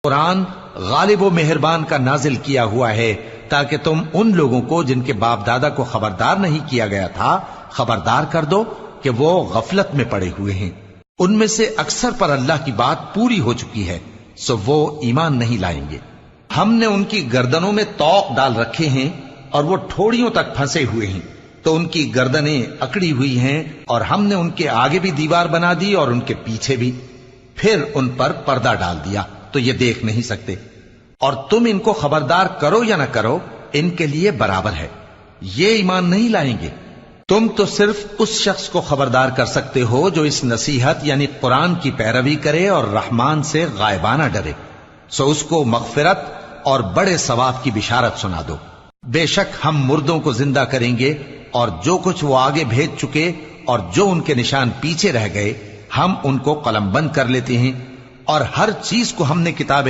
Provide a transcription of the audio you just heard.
قرآن غالب و مہربان کا نازل کیا ہوا ہے تاکہ تم ان لوگوں کو جن کے باپ دادا کو خبردار نہیں کیا گیا تھا خبردار کر دو کہ وہ غفلت میں پڑے ہوئے ہیں۔ ان میں سے اکثر پر اللہ کی بات پوری ہو چکی ہے، سو وہ ایمان نہیں لائیں گے۔ ہم نے ان کی گردنوں میں طوق ڈال رکھے ہیں اور وہ ٹھوڑیوں تک پھنسے ہوئے ہیں، تو ان کی گردنیں اکڑی ہوئی ہیں، اور ہم نے ان کے آگے بھی دیوار بنا دی اور ان کے پیچھے بھی، پھر ان پر پردہ ڈال دیا تو یہ دیکھ نہیں سکتے۔ اور تم ان کو خبردار کرو یا نہ کرو ان کے لیے برابر ہے، یہ ایمان نہیں لائیں گے۔ تم تو صرف اس شخص کو خبردار کر سکتے ہو جو اس نصیحت یعنی قرآن کی پیروی کرے اور رحمان سے غائبانہ ڈرے، سو اس کو مغفرت اور بڑے ثواب کی بشارت سنا دو۔ بے شک ہم مردوں کو زندہ کریں گے، اور جو کچھ وہ آگے بھیج چکے اور جو ان کے نشان پیچھے رہ گئے ہم ان کو قلم بند کر لیتے ہیں، اور ہر چیز کو ہم نے کتاب